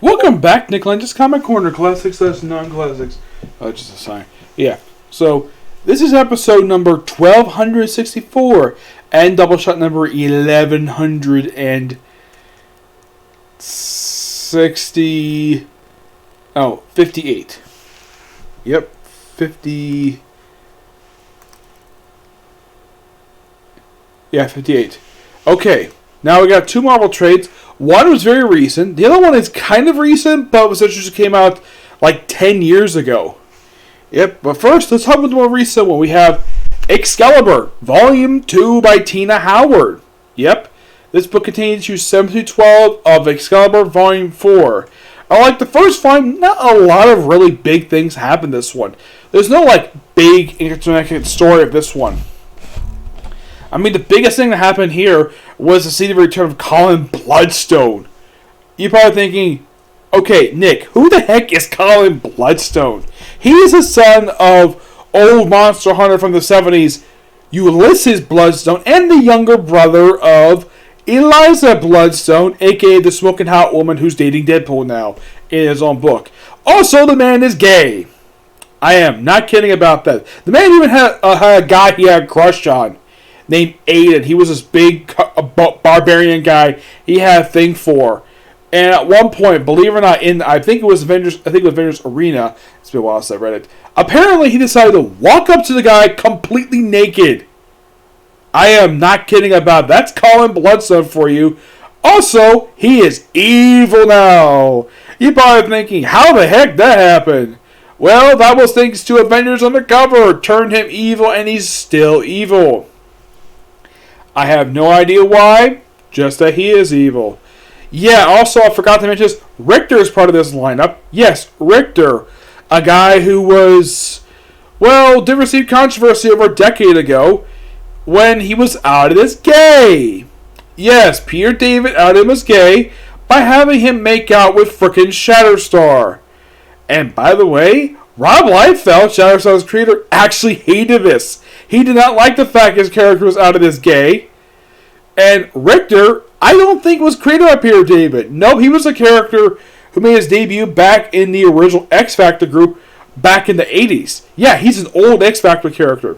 Welcome back, Nick Lenz, Comic Corner, Classics / Non-Classics. Just a sign. Yeah. So, this is episode number 1264 and Doubleshot number 1160. Oh, 58. Yep, 50. Yeah, 58. Okay, now we got two Marvel trades. One was very recent. The other one is kind of recent, but was just came out like 10 years ago. Yep, but first, let's talk about the more recent one. We have Excalibur, Volume 2 by Tina Howard. Yep, this book contains issues 7 through 12 of Excalibur Volume 4. Like the first volume, not a lot of really big things happen in this one. There's no like big interconnected story of this one. I mean, the biggest thing that happened here was to see the return of Colin Bloodstone. You're probably thinking, okay, Nick, who the heck is Colin Bloodstone? He is the son of old monster hunter from the 70s, Ulysses Bloodstone, and the younger brother of Eliza Bloodstone, a.k.a. the smoking hot woman who's dating Deadpool now in his own book. Also, the man is gay. I am not kidding about that. The man even had a guy he had a crush on named Aiden. He was this big barbarian guy he had a thing for. And at one point, believe it or not, I think it was Avengers Arena. It's been a while since I read it. Apparently, he decided to walk up to the guy completely naked. I am not kidding about that. That's Colin Bloodstone for you. Also, he is evil now. You're probably thinking, how the heck that happened? Well, that was thanks to Avengers Undercover. Turned him evil, and he's still evil. I have no idea why, just that he is evil. Yeah, also, I forgot to mention this. Richter is part of this lineup. Yes, Richter, a guy who was, did receive controversy over a decade ago when he was outed as gay. Yes, Peter David outed him as gay by having him make out with frickin' Shatterstar. And by the way, Rob Liefeld, Shatterstar's creator, actually hated this. He did not like the fact his character was outed as gay. And Richter, I don't think was created by Peter David. No, he was a character who made his debut back in the original X Factor group back in the 80s. Yeah, he's an old X Factor character.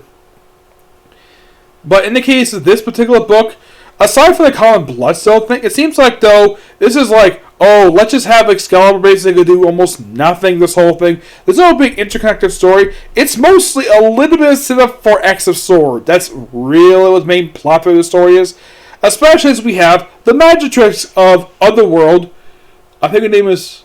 But in the case of this particular book, aside from the Colin Bloodstone thing, it seems like, though, this is like, let's just have Excalibur basically do almost nothing this whole thing. There's no big interconnected story. It's mostly a little bit of setup for X of Sword. That's really what the main plot of the story is. Especially as we have the Magitrix of Otherworld. I think her name is,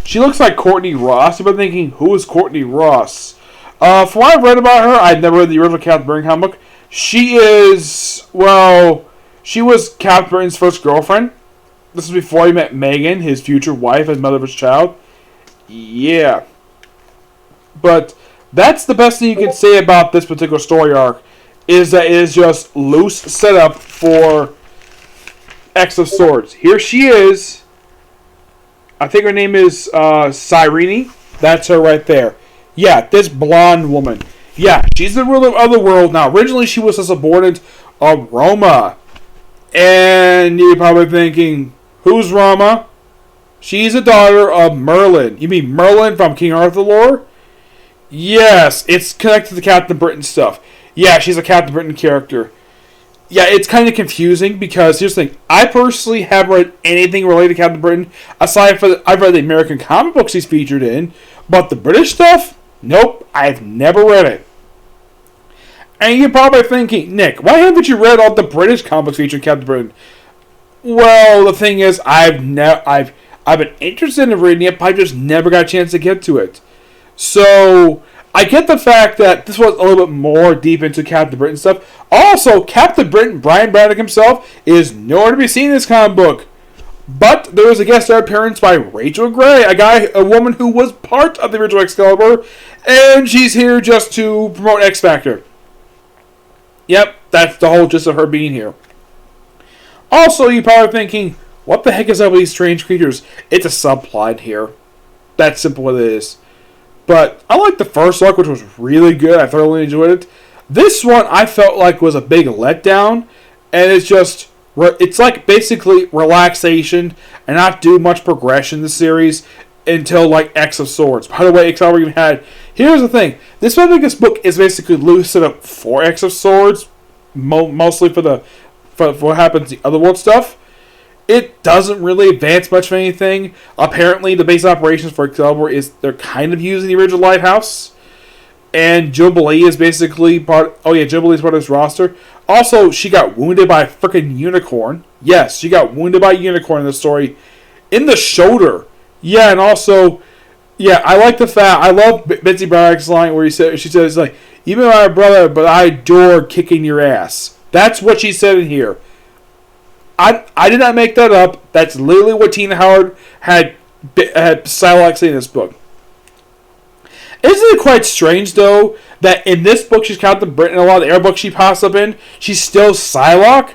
she looks like Courtney Ross. You've been thinking, who is Courtney Ross? From what I've read about her, I've never read the original Captain Britain comic book. She was Captain Britain's first girlfriend. This is before he met Megan, his future wife, and mother of his child. Yeah. But that's the best thing you can say about this particular story arc, is that it is just loose setup for X of Swords. Here she is. I think her name is Cyrene. That's her right there. Yeah, this blonde woman. Yeah, she's the ruler of Otherworld now. Originally, she was a subordinate of Roma. And you're probably thinking, who's Roma? She's a daughter of Merlin. You mean Merlin from King Arthur lore? Yes, it's connected to Captain Britain stuff. Yeah, she's a Captain Britain character. Yeah, it's kind of confusing because here's the thing. I personally haven't read anything related to Captain Britain aside from I've read the American comic books he's featured in, but the British stuff, nope, I've never read it. And you're probably thinking, Nick, why haven't you read all the British comics featuring Captain Britain? Well, the thing is, I've been interested in reading it, but I just never got a chance to get to it. So I get the fact that this was a little bit more deep into Captain Britain stuff. Also, Captain Britain, Brian Braddock himself, is nowhere to be seen in this comic book. But there was a guest star appearance by Rachel Gray, a woman who was part of the original Excalibur, and she's here just to promote X Factor. Yep, that's the whole gist of her being here. Also, you're probably thinking, what the heck is up with these strange creatures? It's a subplot here. That's simple what it is. But I liked the first arc, which was really good. I thoroughly enjoyed it. This one I felt like was a big letdown. And it's just, it's like basically relaxation and not do much progression in the series until like X of Swords. By the way, Excalibur even had. Here's the thing: this book is basically loose set up for X of Swords, mostly for what happens in the Otherworld stuff. It doesn't really advance much of anything. Apparently, the base operations for Excalibur is they're kind of using the original Lighthouse. And Jubilee is basically part. Oh yeah, Jubilee is part of this roster. Also, she got wounded by a freaking unicorn. Yes, she got wounded by a unicorn in the story, in the shoulder. Yeah, and also, yeah, I like the fact. I love Betsy Braddock's line where she says like, "Even my brother, but I adore kicking your ass." That's what she said in here. I did not make that up. That's literally what Tina Howard had Psylocke say in this book. Isn't it quite strange, though, that in this book she's Captain Britain and a lot of the air books she pops up in, she's still Psylocke?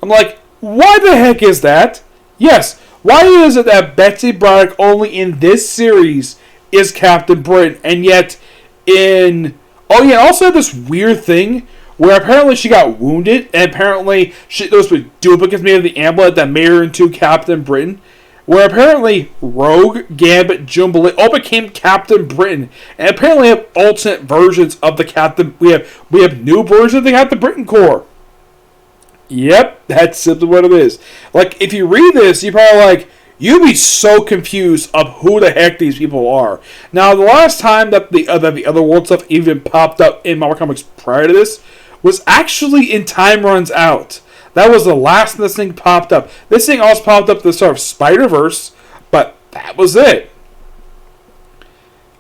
I'm like, why the heck is that? Yes, why is it that Betsy Braddock only in this series is Captain Britain, and yet in... Oh yeah, also had this weird thing where apparently she got wounded, and apparently there was duplicates made of the amulet that made her into Captain Britain. Where apparently Rogue, Gambit, Jubilee all became Captain Britain, and apparently have alternate versions of the Captain. We have new versions of the Captain Britain Corps. Yep, that's simply what it is. Like if you read this, you're probably like, you'd be so confused of who the heck these people are. Now, the last time that the Otherworld stuff even popped up in Marvel Comics prior to this was actually in Time Runs Out. That was the last this thing popped up. This thing also popped up at the start of Spider-Verse, but that was it.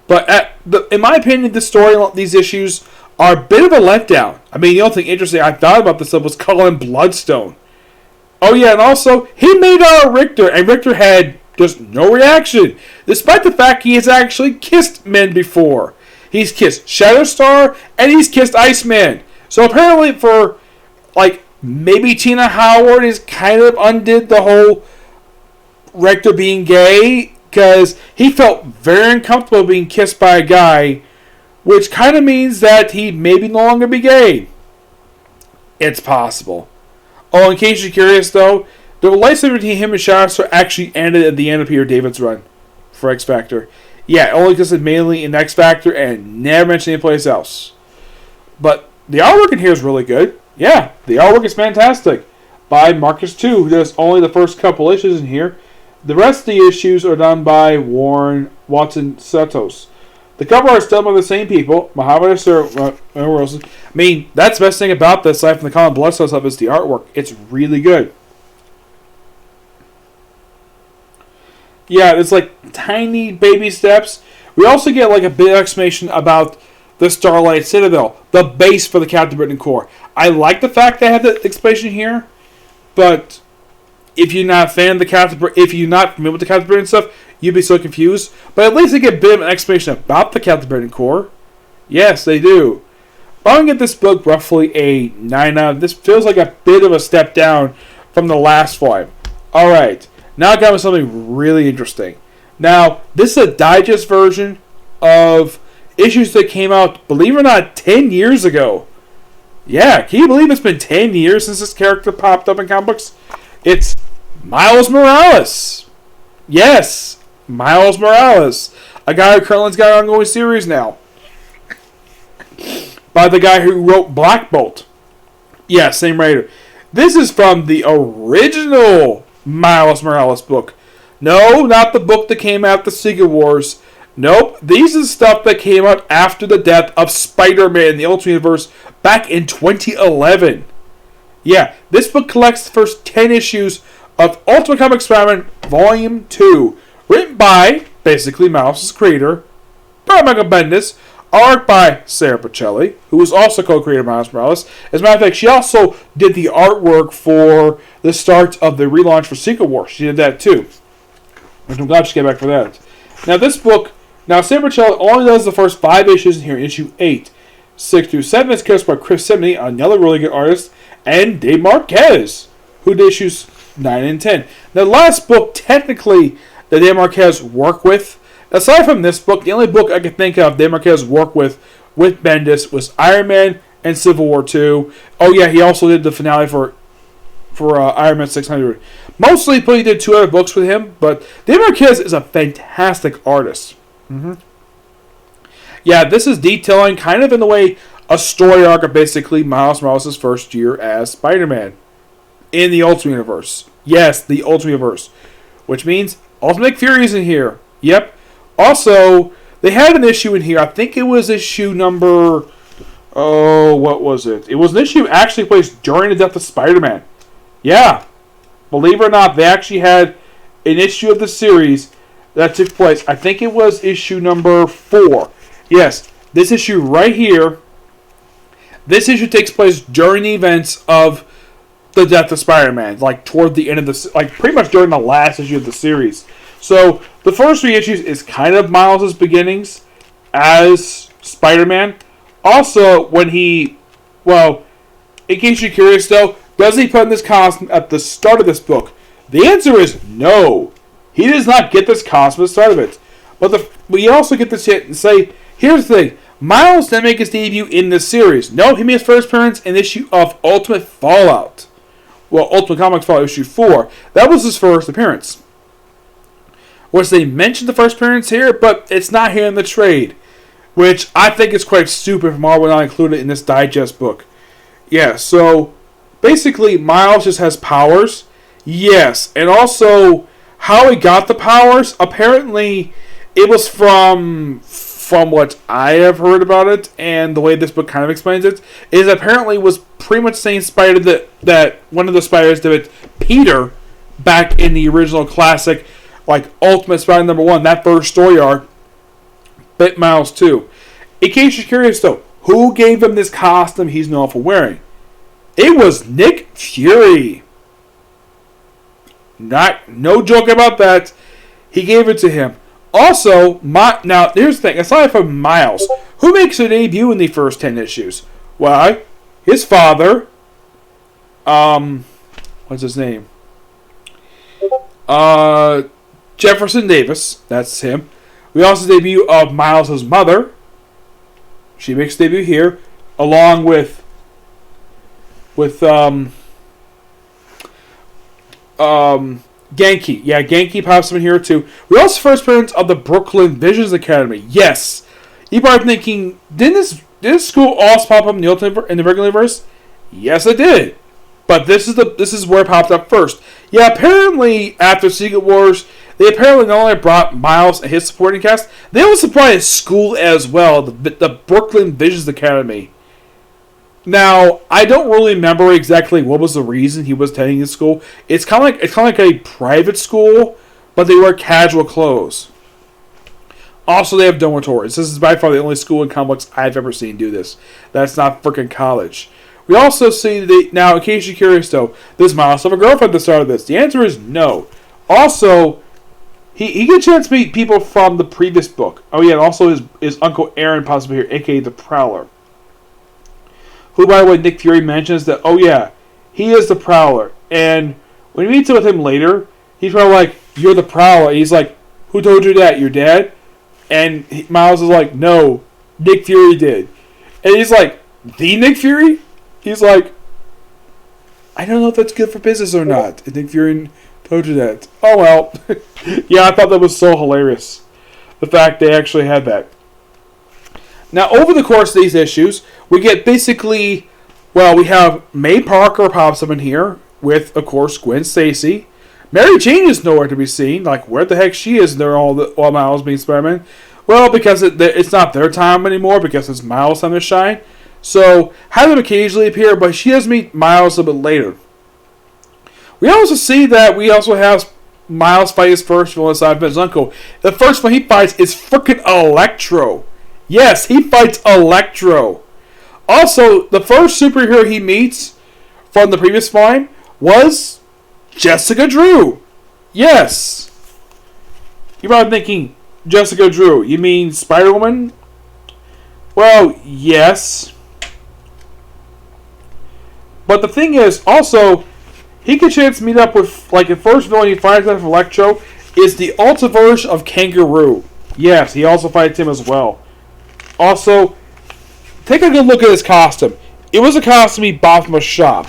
But in my opinion, this story, these issues are a bit of a letdown. I mean, the only thing interesting I thought about this stuff was Cullen Bloodstone. Oh yeah, and also, he made out Richter, and Richter had just no reaction, despite the fact he has actually kissed men before. He's kissed Shatterstar, and he's kissed Iceman. So apparently for, like, maybe Tina Howard is kind of undid the whole Richter being gay, because he felt very uncomfortable being kissed by a guy, which kind of means that he maybe no longer be gay. It's possible. Oh, in case you're curious though, the relationship between him and Shatterstar actually ended at the end of Peter David's run for X Factor. Yeah, only because it's mainly in X Factor and never mentioned anyplace else. But the artwork in here is really good. Yeah, the artwork is fantastic. By Marcus 2, who does only the first couple issues in here. The rest of the issues are done by Warren Watson Santos. The cover art is done by the same people, Muhammad Rosen. I mean, that's the best thing about this, aside from the Colin Bloodstone stuff, is the artwork. It's really good. Yeah, it's like tiny baby steps. We also get like a bit of explanation about the Starlight Citadel, the base for the Captain Britain Corps. I like the fact they have the explanation here, but if you're not a fan of the Captain Britain, if you're not familiar with the Captain Britain stuff, you'd be so confused. But at least they get a bit of an explanation about the Captain Britain Corps. Yes, they do. But I'm going to get this book roughly a 9 out. This feels like a bit of a step down from the last 5. Alright, now I got with something really interesting. Now, this is a digest version of issues that came out, believe it or not, 10 years ago. Yeah, can you believe it's been 10 years since this character popped up in comic books? It's Miles Morales. Yes, Miles Morales. A guy who currently's got an ongoing series now. By the guy who wrote Black Bolt. Yeah, same writer. This is from the original Miles Morales book. No, not the book that came out, the Secret Wars. Nope, these is stuff that came out after the death of Spider-Man in the Ultimate Universe back in 2011. Yeah, this book collects the first 10 issues of Ultimate Comics Spider-Man Volume 2, written by, basically, Miles' creator, Michael Bendis, art by Sarah Pacelli, who was also co-creator of Miles Morales. As a matter of fact, she also did the artwork for the start of the relaunch for Secret Wars. She did that too. I'm glad she came back for that. Now, this book, Sarah Pacelli only does the first 5 issues in here, issue 8. 6 through 7 is cast by Chris Simney, another really good artist, and Dave Marquez, who did issues 9 and 10. Now, the last book, technically, that Dave Marquez worked with, aside from this book, the only book I could think of Dave Marquez worked with Bendis was Iron Man and Civil War 2. Oh, yeah, he also did the finale for Iron Man 600. Mostly, but he did 2 other books with him. But David Marquez is a fantastic artist. Yeah, this is detailing kind of in the way a story arc of basically Miles Morales' first year as Spider-Man in the Ultimate Universe. Yes, the Ultimate Universe. Which means Ultimate Fury is in here. Yep. Also, they had an issue in here. I think it was issue number... Oh, what was it? It was an issue actually placed during the death of Spider-Man. Yeah. Believe it or not, they actually had an issue of the series that took place. I think it was issue number 4. Yes, this issue right here. This issue takes place during the events of the death of Spider-Man. Like, toward the end of the... Like, pretty much during the last issue of the series. So, the first 3 issues is kind of Miles' beginnings as Spider-Man. Also, when he... Well, in case you're curious, though, does he put in this costume at the start of this book? The answer is no. He does not get this costume at the start of it. But we also get this hit and say... Here's the thing. Miles didn't make his debut in this series. No, he made his first appearance in issue of Ultimate Fallout. Well, Ultimate Comics Fallout issue 4. That was his first appearance. Which they mentioned the first appearance here, but it's not here in the trade. Which I think is quite stupid for Marvel not include it in this digest book. Yeah, so basically Miles just has powers. Yes, and also how he got the powers, apparently it was from what I have heard about it, and the way this book kind of explains it, is apparently was pretty much saying Spider that one of the Spiders did it, Peter, back in the original classic, like Ultimate Spider number 1, that first story arc, bit Miles too. In case you're curious though, who gave him this costume he's known for wearing? It was Nick Fury. No joke about that. He gave it to him. Also, now here's the thing. Aside from Miles, who makes a debut in the first 10 issues? Why, his father. What's his name? Jefferson Davis. That's him. We also debut of Miles' mother. She makes a debut here, along with Genki. Yeah, Genki pops up in here too. We also first appearance of the Brooklyn Visions Academy. Yes. You probably thinking, did this school also pop up in the regular universe? Yes, it did. But this is where it popped up first. Yeah, apparently after Secret Wars, they apparently not only brought Miles and his supporting cast, they also supplied a school as well, the Brooklyn Visions Academy. Now, I don't really remember exactly what was the reason he was attending this school. It's kind of like a private school, but they wear casual clothes. Also, they have dormitories. This is by far the only school in comics I've ever seen do this. That's not freaking college. We also see now, in case you're curious though, does Miles have a girlfriend at the start of this? The answer is no. Also, he gets a chance to meet people from the previous book. Oh yeah, and also his Uncle Aaron possibly here, aka the Prowler. Who, by the way, Nick Fury mentions that, oh yeah, he is the Prowler. And when he meets up with him later, he's probably like, you're the Prowler. And he's like, who told you that? Your dad? And Miles is like, no, Nick Fury did. And he's like, the Nick Fury? He's like, I don't know if that's good for business or not. And Nick Fury told you that. Oh well. Yeah, I thought that was so hilarious. The fact they actually had that. Now, over the course of these issues, we get basically, well, we have May Parker pops up in here with, of course, Gwen Stacy. Mary Jane is nowhere to be seen. Like, where the heck she is there all Miles being Spider-Man? Well, because it's not their time anymore, because it's Miles' time to shine. So, have them occasionally appear, but she does meet Miles a bit later. We also see that we also have Miles fight his first villain aside from his uncle. The first one he fights is freaking Electro. Yes, he fights Electro. Also, the first superhero he meets from the previous line was Jessica Drew. Yes. You're probably thinking, Jessica Drew, you mean Spider-Woman? Well, yes. But the thing is, also, he could chance to meet up with, like, the first villain he fights with Electro is the Ultra version of Kangaroo. Yes, he also fights him as well. Also, take a good look at his costume. It was a costume he bought from a shop.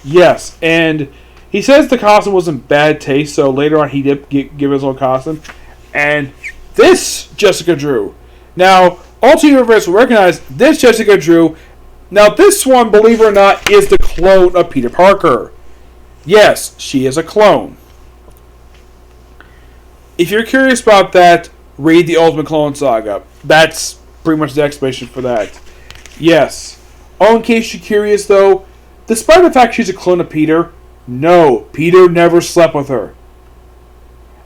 Yes, and He says the costume was in bad taste, so later on he did give his own costume. And this Jessica Drew. Now, Alternate Universe will recognize this Jessica Drew. Now, this one, believe it or not, is the clone of Peter Parker. Yes, she is a clone. If you're curious about that, read the Ultimate Clone Saga. That's pretty much the explanation for that. Yes. Oh, in case you're curious, though, despite the fact she's a clone of Peter, no, Peter never slept with her.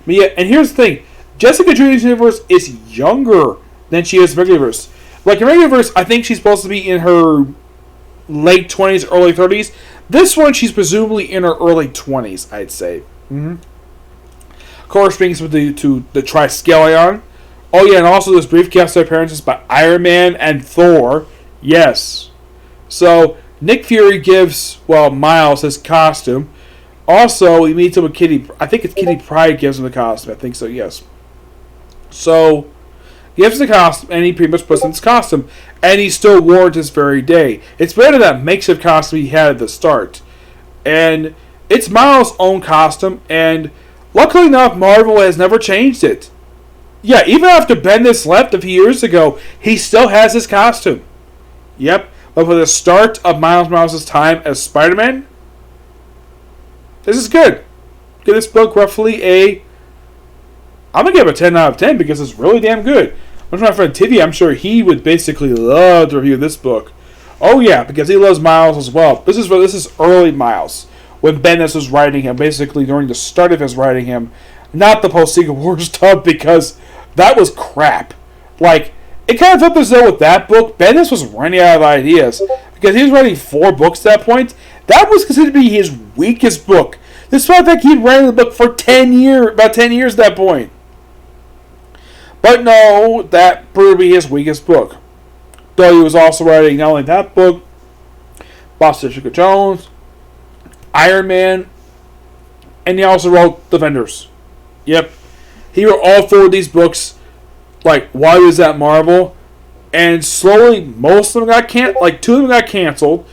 But yeah, and here's the thing. Jessica Drew's universe is younger than she is in the regular universe. Like, in the regular universe, I think she's supposed to be in her late 20s, early 30s. This one, she's presumably in her early 20s, I'd say. Corresponding to the Triskelion. Oh, yeah, and also there's brief guest appearances by Iron Man and Thor. Yes. So, Nick Fury gives, Miles his costume. Also, he meets him with Kitty. I think it's Kitty Pryde gives him the costume. I think so, yes. So, he gives the costume, and he pretty much puts in his costume. And he still wore it this very day. It's better than that makeshift costume he had at the start. And it's Miles' own costume, and luckily enough, Marvel has never changed it. Yeah, even after Bendis left a few years ago, he still has his costume. Yep, but for the start of Miles Morales' time as Spider-Man, this is good. Give this book roughly I'm going to give it a 10 out of 10 because it's really damn good. Much my friend Tini, I'm sure he would basically love to review this book. Oh yeah, because he loves Miles as well. This is early Miles, when Bendis was writing him, basically during the start of his writing him, not the post-Secret War stuff, because that was crap. Like, it kind of felt as though with that book, Bendis was running out of ideas, because he was writing 4 books at that point. That was considered to be his weakest book, despite the fact he'd written the book for about 10 years at that point. But no, that proved to be his weakest book. Though he was also writing not only that book, Boss Jessica Jones, Iron Man, and he also wrote Defenders. Yep. He wrote all 4 of these books, while he was at Marvel, and slowly, most of them got 2 of them got canceled.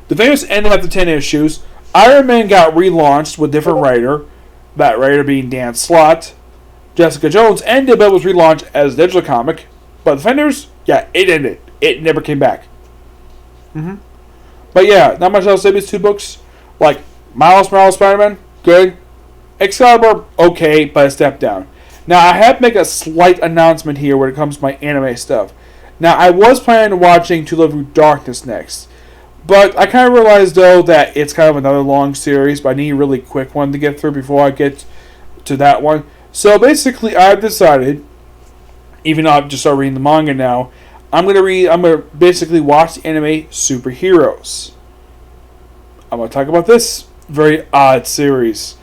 Defenders ended after 10 issues. Iron Man got relaunched with a different writer, that writer being Dan Slott. Jessica Jones ended, but was relaunched as a digital comic. But Defenders, yeah, it ended. It never came back. But yeah, not much else to say these 2 books. Miles Morales Spider-Man, good. Excalibur, okay, but a step down. Now, I have to make a slight announcement here when it comes to my anime stuff. Now, I was planning on watching To Live Through Darkness next. But I kind of realized, though, that it's kind of another long series, but I need a really quick one to get through before I get to that one. So, basically, I've decided, even though I've just started reading the manga now, I'm going to basically watch the anime Superheroes. I'm going to talk about this very odd series.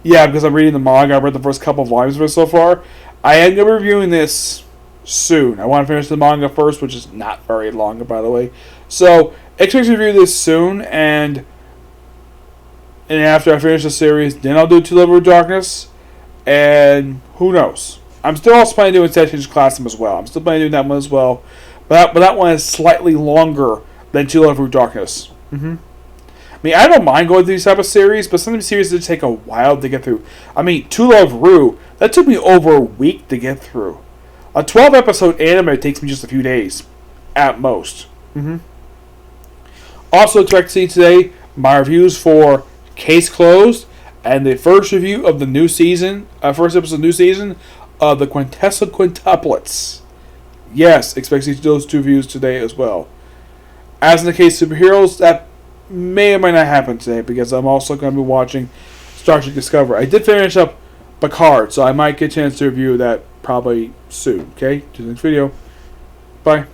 Yeah, because I'm reading the manga. I've read the first couple of volumes of it so far. I am going to be reviewing this soon. I want to finish the manga first, which is not very long, by the way. So, expect to review this soon, and after I finish the series, then I'll do To Live Through Darkness, and who knows. I'm still also planning on doing Sessions Classroom as well. I'm still planning on doing that one as well, but that one is slightly longer than To Live Through Darkness. I don't mind going through these type of series, but some of these series just take a while to get through. To Love Ru, that took me over a week to get through. A 12-episode anime takes me just a few days, at most. Also, expect to see today my reviews for Case Closed and the first review of the new season, first episode of the new season of the Quintessal Quintuplets. Yes, expect to see those 2 reviews today as well. As in the case of Superheroes, that may or may not happen today because I'm also going to be watching Star Trek Discovery. I did finish up Picard, so I might get a chance to review that probably soon. Okay, to the next video. Bye.